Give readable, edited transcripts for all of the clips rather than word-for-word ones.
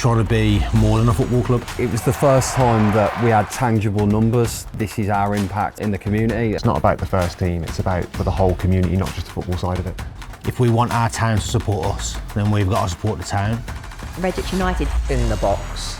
trying to be more than a football club. It was the first time that we had tangible numbers. This is our impact in the community. It's not about the first team, it's about for the whole community, not just the football side of it. If we want our town to support us, then we've got to support the town. Redditch United. In the box.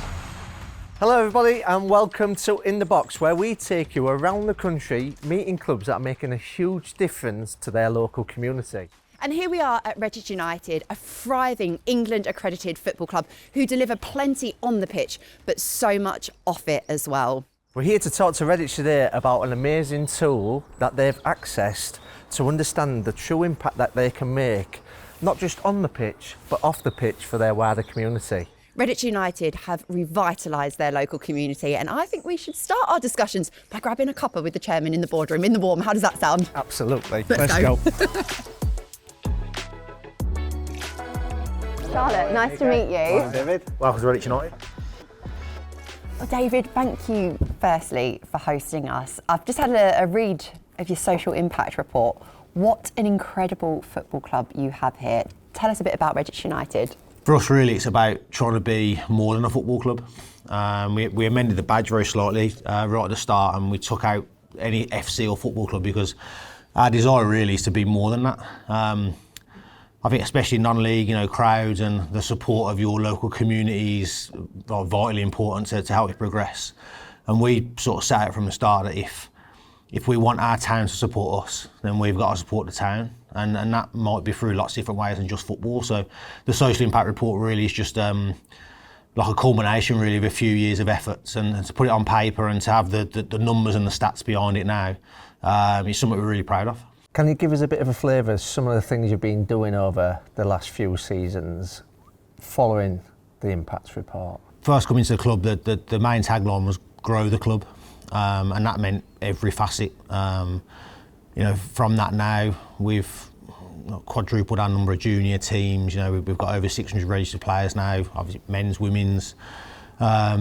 Hello everybody and welcome to In the Box, where we take you around the country meeting clubs that are making a huge difference to their local community. And here we are at Redditch United, a thriving England accredited football club who deliver plenty on the pitch, but so much off it as well. We're here to talk to Redditch today about an amazing tool that they've accessed to understand the true impact that they can make, not just on the pitch, but off the pitch for their wider community. Redditch United have revitalised their local community, and I think we should start our discussions by grabbing a cuppa with the chairman in the boardroom, in the warm. How does that sound? Absolutely. Let's go. Charlotte, nice to meet you. Hi, David. Welcome to Redditch United. Well, David, thank you firstly for hosting us. I've just had a read of your social impact report. What an incredible football club you have here. Tell us a bit about Redditch United. For us, really, it's about trying to be more than a football club. We amended the badge very slightly right at the start, and we took out any FC or football club because our desire really is to be more than that. I think especially non-league, crowds and the support of your local communities are vitally important to help you progress. And we sort of set out from the start that if we want our town to support us, then we've got to support the town. And that might be through lots of different ways than just football. So the social impact report really is just like a culmination really of a few years of efforts, and to put it on paper and to have the numbers and the stats behind it now is something we're really proud of. Can you give us a bit of a flavour of some of the things you've been doing over the last few seasons following the impacts report? First coming to the club, the main tagline was grow the club, and that meant every facet. From that now, we've quadrupled our number of junior teams. We've got over 600 registered players now, obviously men's, women's,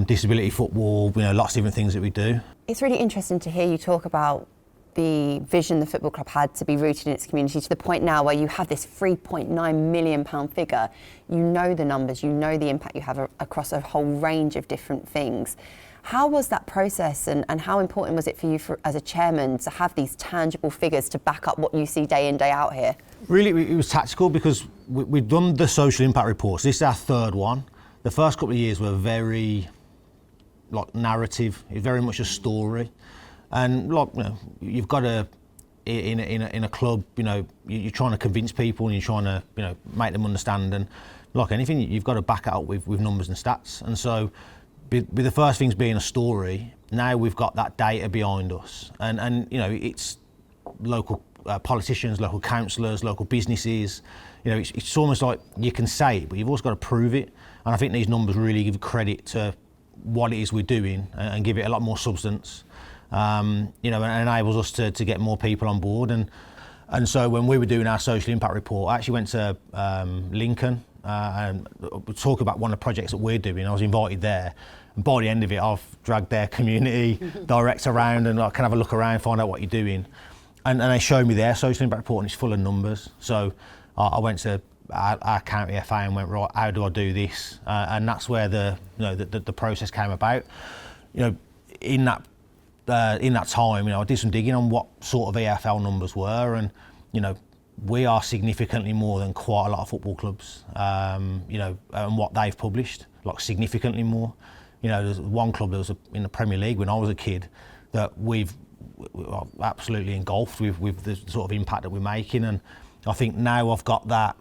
disability football, lots of different things that we do. It's really interesting to hear you talk about the vision the football club had to be rooted in its community, to the point now where you have this £3.9 million figure. You know the numbers, you know the impact you have across a whole range of different things. How was that process, and how important was it for you as a chairman to have these tangible figures to back up what you see day in, day out here? Really, it was tactical because we've done the social impact reports. This is our third one. The first couple of years were very narrative. It's very much a story. And you've got to, in a club, you're trying to convince people and you're trying to, make them understand. And like anything, you've got to back it up with numbers and stats. And so, with the first things being a story, now we've got that data behind us. And it's local politicians, local councillors, local businesses. It's almost like you can say it, but you've also got to prove it. And I think these numbers really give credit to what it is we're doing and give it a lot more substance. And it enables us to get more people on board. And so when we were doing our social impact report, I actually went to Lincoln and talk about one of the projects that we're doing. I was invited there. And by the end of it, I've dragged their community director around and I can have a look around, find out what you're doing. And they showed me their social impact report, and it's full of numbers. So I went to our county FA and went, right, how do I do this? And that's where the process came about. In that time, I did some digging on what sort of EFL numbers were, and we are significantly more than quite a lot of football clubs. And what they've published, significantly more. There's one club that was in the Premier League when I was a kid that we've absolutely engulfed with the sort of impact that we're making, and I think now I've got that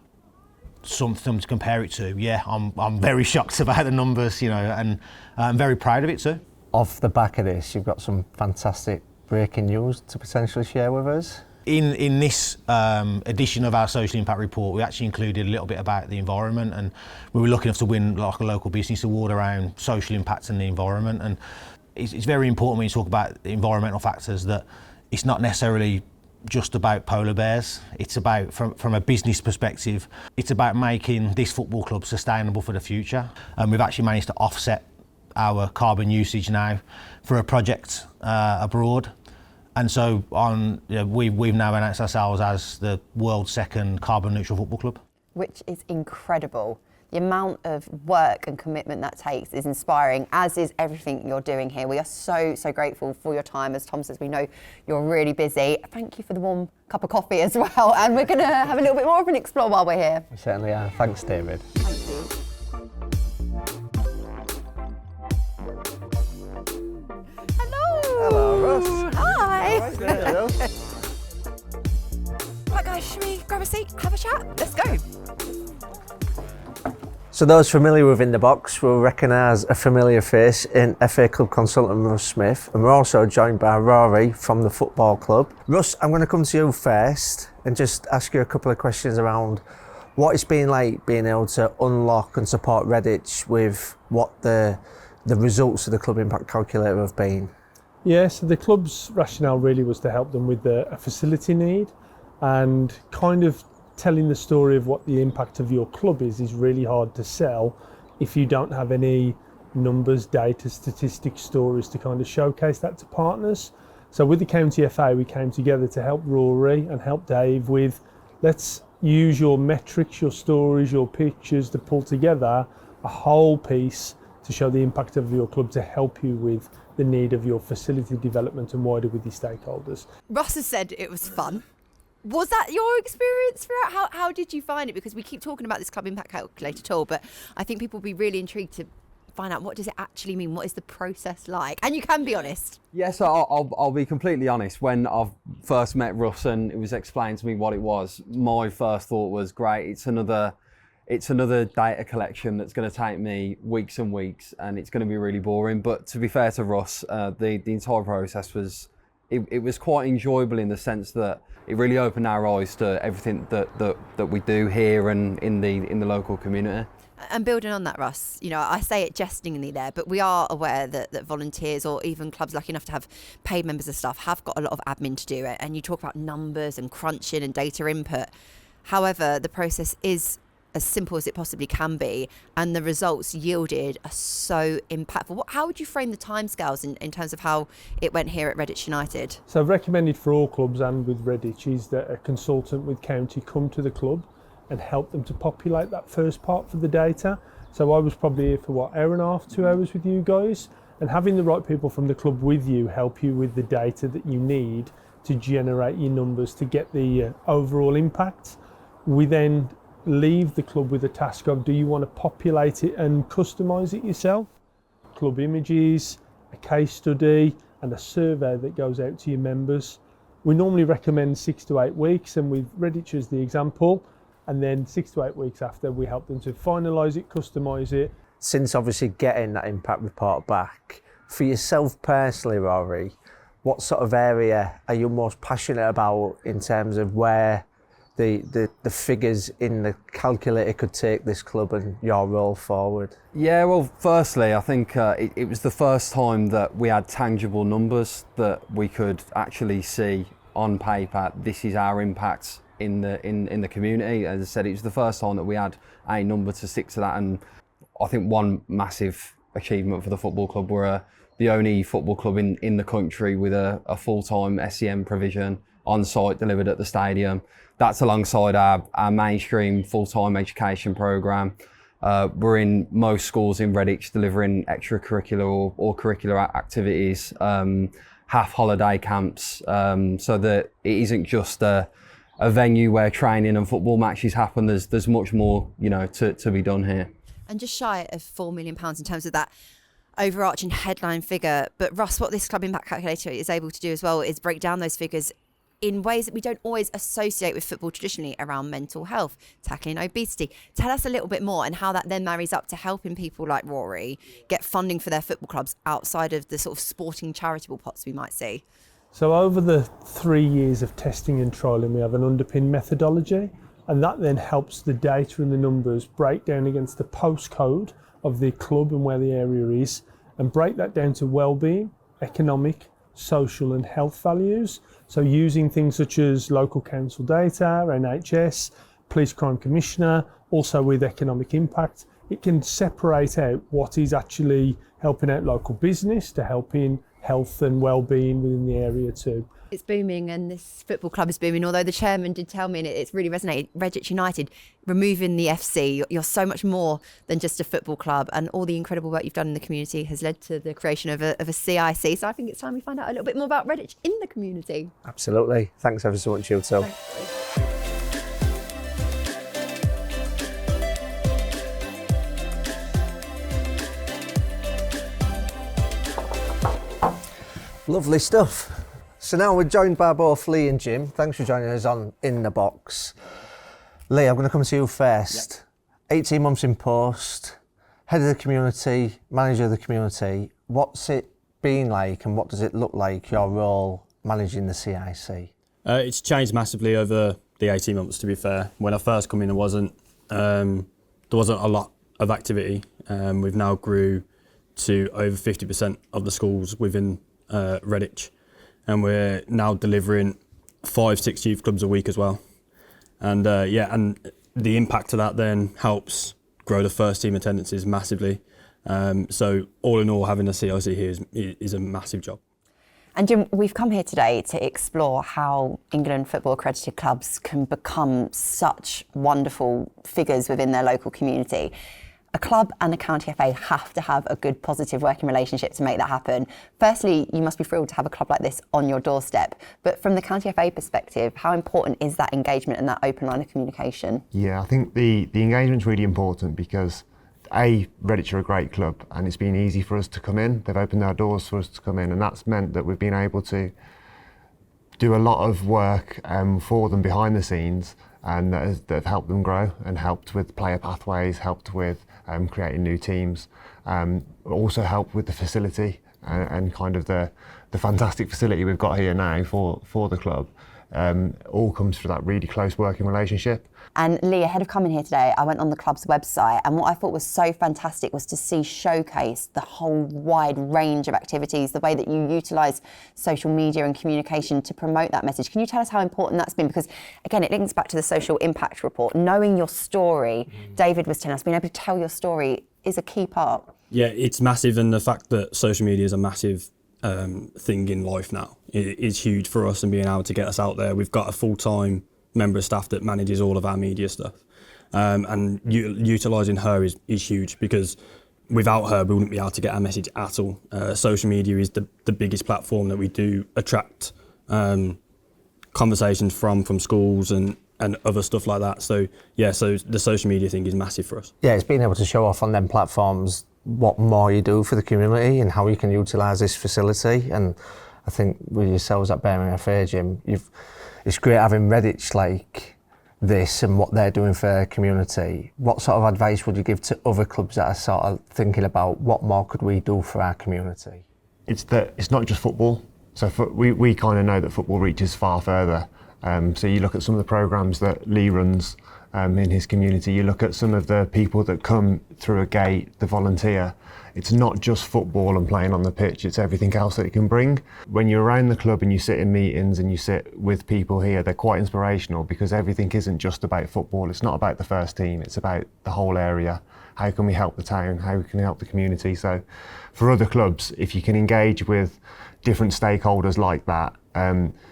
something to compare it to. Yeah, I'm very shocked about the numbers, and I'm very proud of it too. Off the back of this, you've got some fantastic breaking news to potentially share with us. In this edition of our social impact report, we actually included a little bit about the environment, and we were lucky enough to win a local business award around social impacts and the environment. And it's very important when you talk about the environmental factors that it's not necessarily just about polar bears. It's about, from a business perspective, it's about making this football club sustainable for the future. And we've actually managed to offset our carbon usage now for a project abroad. And so we've now announced ourselves as the world's second carbon neutral football club. Which is incredible. The amount of work and commitment that takes is inspiring, as is everything you're doing here. We are so, so grateful for your time. As Tom says, we know you're really busy. Thank you for the warm cup of coffee as well. And we're going to have a little bit more of an explore while we're here. We certainly are. Thanks, David. Thank you. Hello, Russ. Hi. Hello. Right, guys, should we grab a seat, have a chat? Let's go. So those familiar with In the Box will recognise a familiar face in FA Club consultant Russ Smith, and we're also joined by Rory from the football club. Russ, I'm going to come to you first and just ask you a couple of questions around what it's been like being able to unlock and support Redditch with what the results of the club impact calculator have been. Yeah, so the club's rationale really was to help them with a facility need, and kind of telling the story of what the impact of your club is really hard to sell if you don't have any numbers, data, statistics, stories to kind of showcase that to partners. So with the County FA, we came together to help Rory and help Dave with, let's use your metrics, your stories, your pictures to pull together a whole piece to show the impact of your club to help you with the need of your facility development and wider with your stakeholders. Russ has said it was fun. Was that your experience throughout? How did you find it? Because we keep talking about this club impact calculator tool, but I think people will be really intrigued to find out, what does it actually mean? What is the process like? And you can be honest. Yeah, so I'll be completely honest. When I first met Russ and it was explained to me what it was, my first thought was, great, it's another data collection that's going to take me weeks and weeks, and it's going to be really boring. But to be fair to Russ, the entire process was quite enjoyable in the sense that it really opened our eyes to everything that we do here and in the local community. And building on that, Russ, you know, I say it jestingly there, but we are aware that volunteers or even clubs lucky enough to have paid members of staff have got a lot of admin to do. And you talk about numbers and crunching and data input. However, the process is as simple as it possibly can be, and the results yielded are so impactful. How would you frame the timescales in terms of how it went here at Redditch United? So recommended for all clubs and with Redditch is that a consultant with County come to the club and help them to populate that first part for the data. So I was probably here for hour and a half, 2 hours with you guys, and having the right people from the club with you help you with the data that you need to generate your numbers to get the overall impact. We then leave the club with a task of, do you want to populate it and customise it yourself? Club images, a case study and a survey that goes out to your members. We normally recommend 6 to 8 weeks, and with Redditch as the example, and then 6 to 8 weeks after, we help them to finalise it, customise it. Since obviously getting that impact report back, for yourself personally, Rory, what sort of area are you most passionate about in terms of where the figures in the calculator could take this club and your role forward? Yeah, well, firstly, I think it was the first time that we had tangible numbers that we could actually see on paper. This is our impact in the community. As I said, it was the first time that we had a number to stick to that, and I think one massive achievement for the football club. We're the only football club in the country with a full-time SEM provision on site delivered at the stadium. That's alongside our mainstream full-time education programme. We're in most schools in Redditch delivering extracurricular or curricular activities, half holiday camps, so that it isn't just a venue where training and football matches happen. There's much more, to be done here. And just shy of £4 million in terms of that overarching headline figure. But Russ, what this club impact calculator is able to do as well is break down those figures in ways that we don't always associate with football traditionally, around mental health, tackling obesity. Tell us a little bit more and how that then marries up to helping people like Rory get funding for their football clubs outside of the sort of sporting charitable pots we might see. So over the 3 years of testing and trialling, we have an underpinned methodology, and that then helps the data and the numbers break down against the postcode of the club and where the area is, and break that down to wellbeing, economic, social and health values. So using things such as local council data, NHS, Police Crime Commissioner, also with economic impact, it can separate out what is actually helping out local business to helping health and well-being within the area too. It's booming, and this football club is booming, although the chairman did tell me, and it's really resonated, Redditch United, removing the FC, you're so much more than just a football club, and all the incredible work you've done in the community has led to the creation of a CIC. So I think it's time we find out a little bit more about Redditch in the community. Absolutely. Thanks ever so much, you two. Lovely stuff. So now we're joined by both Lee and Jim. Thanks for joining us on In the Box. Lee, I'm going to come to you first. Yep. 18 months in post, head of the community, manager of the community. What's it been like, and what does it look like, your role managing the CIC? It's changed massively over the 18 months, to be fair. When I first come in, there wasn't a lot of activity. We've now grew to over 50% of the schools within Redditch, and we're now delivering 5-6 youth clubs a week as well. And and the impact of that then helps grow the first team attendances massively. So all in all, having a CIC here is a massive job. And Jim, we've come here today to explore how England Football Accredited Clubs can become such wonderful figures within their local community. A club and the County FA have to have a good, positive working relationship to make that happen. Firstly, you must be thrilled to have a club like this on your doorstep. But from the County FA perspective, how important is that engagement and that open line of communication? Yeah, I think the engagement's really important because Redditch are a great club and it's been easy for us to come in. They've opened their doors for us to come in, and that's meant that we've been able to do a lot of work for them behind the scenes, and that have helped them grow and helped with player pathways, helped with creating new teams, also helped with the facility and kind of the fantastic facility we've got here now for the club. All comes through that really close working relationship. And Lee, ahead of coming here today, I went on the club's website, and what I thought was so fantastic was to see showcase the whole wide range of activities, the way that you utilise social media and communication to promote that message. Can you tell us how important that's been? Because again, it links back to the social impact report. Knowing your story, David was telling us, being able to tell your story is a key part. Yeah, it's massive, and the fact that social media is a massive thing in life now is huge for us, and being able to get us out there. We've got a full-time member of staff that manages all of our media stuff, and utilising her is huge, because without her we wouldn't be able to get our message at all. Social media is the biggest platform that we do attract conversations from schools and other stuff like that. So yeah, so the social media thing is massive for us. Yeah, it's being able to show off on them platforms what more you do for the community and how you can utilise this facility. And I think with yourselves at Bearing FA, Jim, it's great having Redditch like this and what they're doing for their community. What sort of advice would you give to other clubs that are sort of thinking about what more could we do for our community? It's not just football. So we kind of know that football reaches far further. So you look at some of the programmes that Lee runs in his community, you look at some of the people that come through a gate, the volunteer. It's not just football and playing on the pitch, it's everything else that it can bring. When you're around the club and you sit in meetings and you sit with people here, they're quite inspirational, because everything isn't just about football. It's not about the first team, it's about the whole area. How can we help the town? How can we help the community? So for other clubs, if you can engage with different stakeholders like that,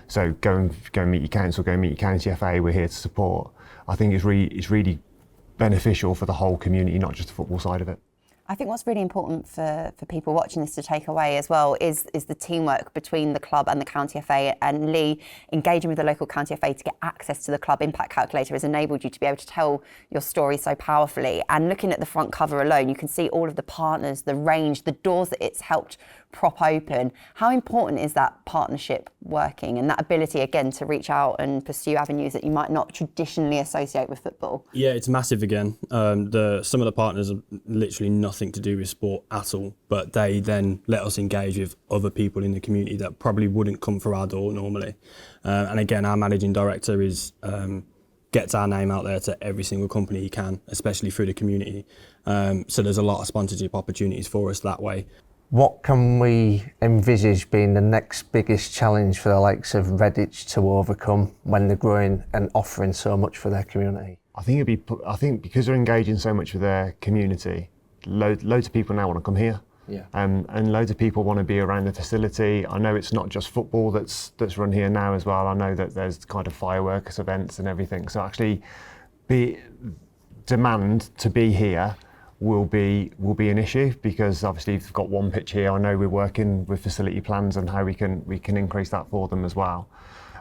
so go and meet your council, go and meet your county FA, we're here to support. I think it's really beneficial for the whole community, not just the football side of it. I think what's really important for people watching this to take away as well is the teamwork between the club and the County FA. And Lee, engaging with the local County FA to get access to the club impact calculator has enabled you to be able to tell your story so powerfully. And looking at the front cover alone, you can see all of the partners, the range, the doors that it's helped prop open. How important is that partnership working and that ability, again, to reach out and pursue avenues that you might not traditionally associate with football? Yeah, it's massive again. Some of the partners are literally nothing to do with sport at all, but they then let us engage with other people in the community that probably wouldn't come through our door normally. And again, our managing director gets our name out there to every single company he can, especially through the community. So there's a lot of sponsorship opportunities for us that way. What can we envisage being the next biggest challenge for the likes of Redditch to overcome when they're growing and offering so much for their community? I think because they're engaging so much with their community, loads of people now want to come here. Yeah. And loads of people want to be around the facility. I know it's not just football that's run here now as well. I know that there's kind of fireworks events and everything. So actually, demand to be here will be an issue, because obviously if you've got one pitch here, I know we're working with facility plans and how we can increase that for them as well.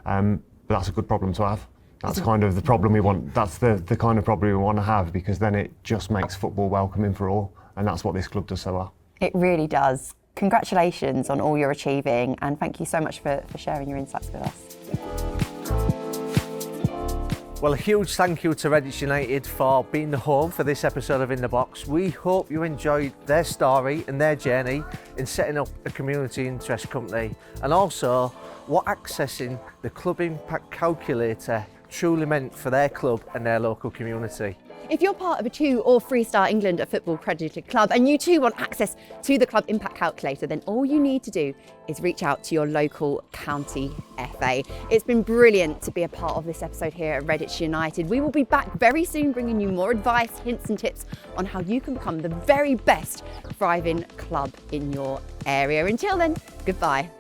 But that's a good problem to have. That's kind of the problem we want. That's the kind of problem we want to have, because then it just makes football welcoming for all, and that's what this club does so well. It really does. Congratulations on all you're achieving, and thank you so much for sharing your insights with us. Well, a huge thank you to Redditch United for being the home for this episode of In the Box. We hope you enjoyed their story and their journey in setting up a community interest company, and also what accessing the Club Impact Calculator truly meant for their club and their local community. If you're part of a 2 or 3-star England Football Accredited Club and you too want access to the Club Impact Calculator, then all you need to do is reach out to your local county FA. It's been brilliant to be a part of this episode here at Redditch United. We will be back very soon bringing you more advice, hints and tips on how you can become the very best thriving club in your area. Until then, goodbye.